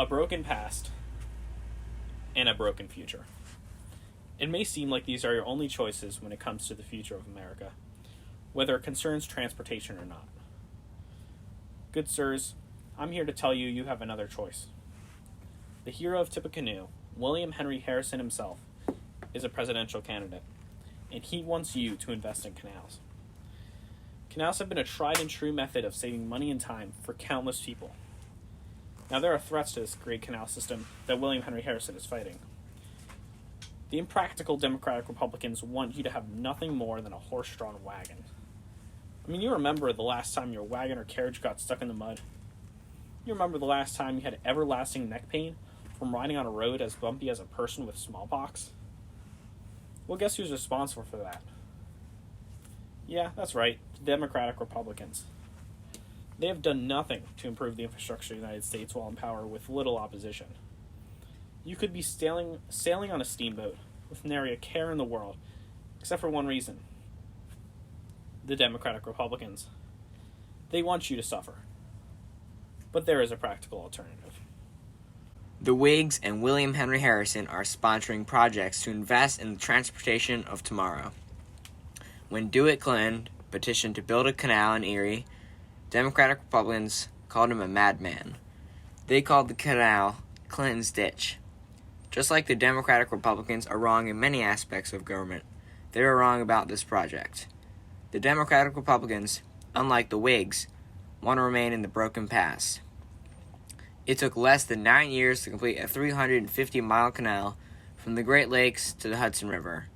a broken past, and a broken future. It may seem like these are your only choices when it comes to the future of America, whether it concerns transportation or not. Good sirs, I'm here to tell you you have another choice. The hero of Tippecanoe, William Henry Harrison himself, is a presidential candidate, and he wants you to invest in canals. Canals have been a tried and true method of saving money and time for countless people. Now there are threats to this great canal system that William Henry Harrison is fighting. The impractical Democratic Republicans want you to have nothing more than a horse-drawn wagon. I mean, you remember the last time your wagon or carriage got stuck in the mud? You remember the last time you had everlasting neck pain from riding on a road as bumpy as a person with smallpox? Well, guess who's responsible for that? Yeah, that's right, the Democratic Republicans. They have done nothing to improve the infrastructure of the United States while in power with little opposition. You could be sailing on a steamboat with nary a care in the world, except for one reason. The Democratic Republicans. They want you to suffer. But there is a practical alternative. The Whigs and William Henry Harrison are sponsoring projects to invest in the transportation of tomorrow. When Dewitt Clinton petitioned to build a canal in Erie, Democratic Republicans called him a madman. They called the canal Clinton's Ditch. Just like the Democratic Republicans are wrong in many aspects of government, they are wrong about this project. The Democratic Republicans, unlike the Whigs, want to remain in the broken past. It took less than 9 years to complete a 350-mile canal from the Great Lakes to the Hudson River.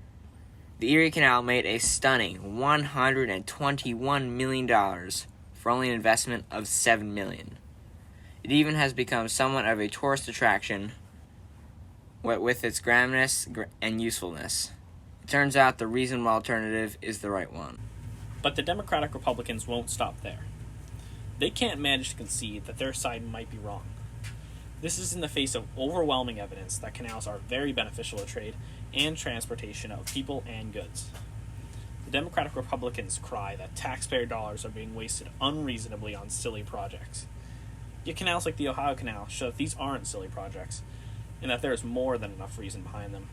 The Erie Canal made a stunning $121 million for only an investment of $7 million. It even has become somewhat of a tourist attraction with its grandness and usefulness. It turns out the reasonable alternative is the right one. But the Democratic Republicans won't stop there. They can't manage to concede that their side might be wrong. This is in the face of overwhelming evidence that canals are very beneficial to trade and transportation of people and goods. The Democratic Republicans cry that taxpayer dollars are being wasted unreasonably on silly projects. Yet canals like the Ohio Canal show that these aren't silly projects, and that there is more than enough reason behind them.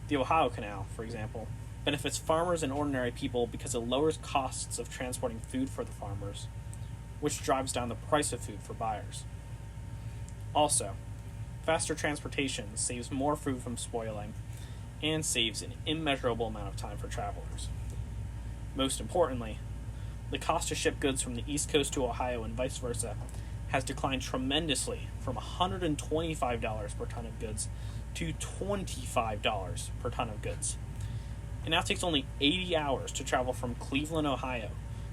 The Ohio Canal, for example, benefits farmers and ordinary people because it lowers costs of transporting food for the farmers, which drives down the price of food for buyers. Also, faster transportation saves more food from spoiling and saves an immeasurable amount of time for travelers. Most importantly, the cost to ship goods from the East Coast to Ohio and vice versa has declined tremendously from $125 per ton of goods to $25 per ton of goods. It now takes only 80 hours to travel from Cleveland, Ohio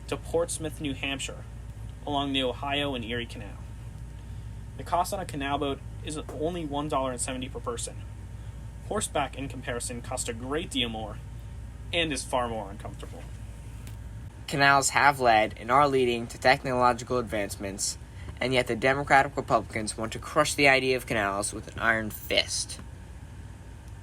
to Portsmouth, New Hampshire along the Ohio and Erie Canal. The cost on a canal boat is only $1.70 per person. Horseback, in comparison, costs a great deal more and is far more uncomfortable. Canals have led and are leading to technological advancements, and yet the Democratic Republicans want to crush the idea of canals with an iron fist.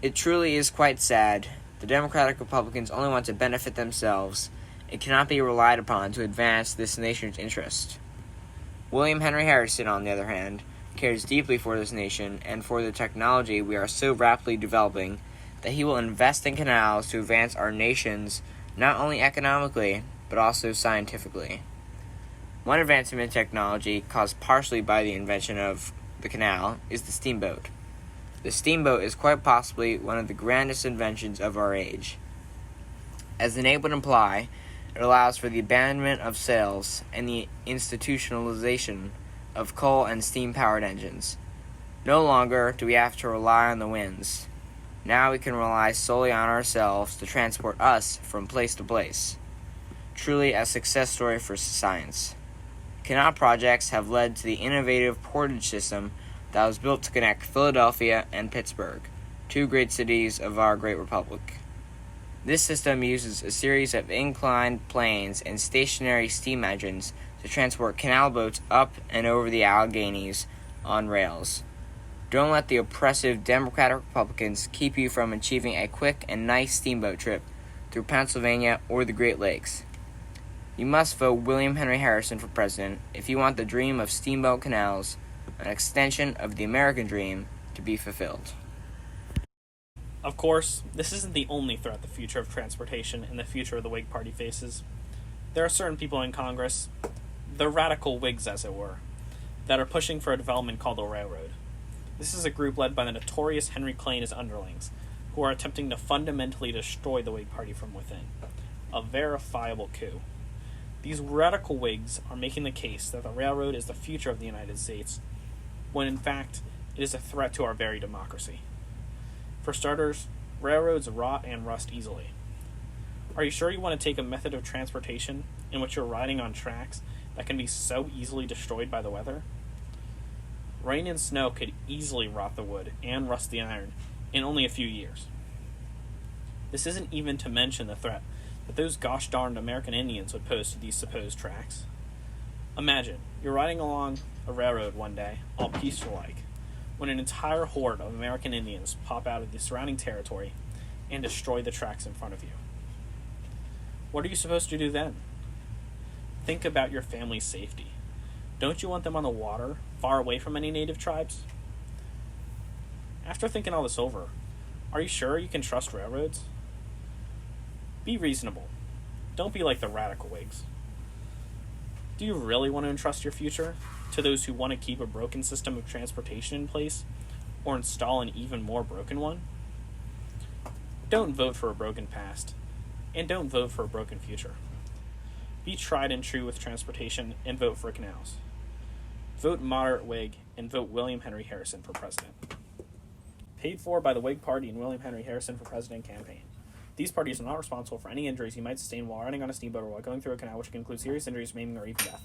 It truly is quite sad. The Democratic Republicans only want to benefit themselves and cannot be relied upon to advance this nation's interest. William Henry Harrison, on the other hand, cares deeply for this nation and for the technology we are so rapidly developing that he will invest in canals to advance our nations not only economically, but also scientifically. One advancement in technology, caused partially by the invention of the canal, is the steamboat. The steamboat is quite possibly one of the grandest inventions of our age. As the name would imply, it allows for the abandonment of sails and the institutionalization of coal and steam-powered engines. No longer do we have to rely on the winds. Now we can rely solely on ourselves to transport us from place to place. Truly a success story for science. Canal projects have led to the innovative portage system that was built to connect Philadelphia and Pittsburgh, two great cities of our great republic. This system uses a series of inclined planes and stationary steam engines to transport canal boats up and over the Alleghenies on rails. Don't let the oppressive Democratic Republicans keep you from achieving a quick and nice steamboat trip through Pennsylvania or the Great Lakes. You must vote William Henry Harrison for president if you want the dream of steamboat canals an extension of the American dream to be fulfilled. Of course, this isn't the only threat the future of transportation and the future of the Whig Party faces. There are certain people in Congress, the radical Whigs as it were, that are pushing for a development called the railroad. This is a group led by the notorious Henry Clay and his underlings, who are attempting to fundamentally destroy the Whig Party from within. A verifiable coup. These radical Whigs are making the case that the railroad is the future of the United States, when in fact it is a threat to our very democracy. For starters, railroads rot and rust easily. Are you sure you want to take a method of transportation in which you're riding on tracks that can be so easily destroyed by the weather? Rain and snow could easily rot the wood and rust the iron in only a few years. This isn't even to mention the threat that those gosh darned American Indians would pose to these supposed tracks. Imagine, you're riding along a railroad one day, all peaceful-like, when an entire horde of American Indians pop out of the surrounding territory and destroy the tracks in front of you. What are you supposed to do then? Think about your family's safety. Don't you want them on the water, far away from any native tribes? After thinking all this over, are you sure you can trust railroads? Be reasonable. Don't be like the radical Whigs. Do you really want to entrust your future to those who want to keep a broken system of transportation in place or install an even more broken one? Don't vote for a broken past, and don't vote for a broken future. Be tried and true with transportation and vote for canals. Vote moderate Whig and vote William Henry Harrison for president. Paid for by the Whig Party and William Henry Harrison for president campaign. These parties are not responsible for any injuries you might sustain while riding on a steamboat or while going through a canal, which can include serious injuries, maiming, or even death.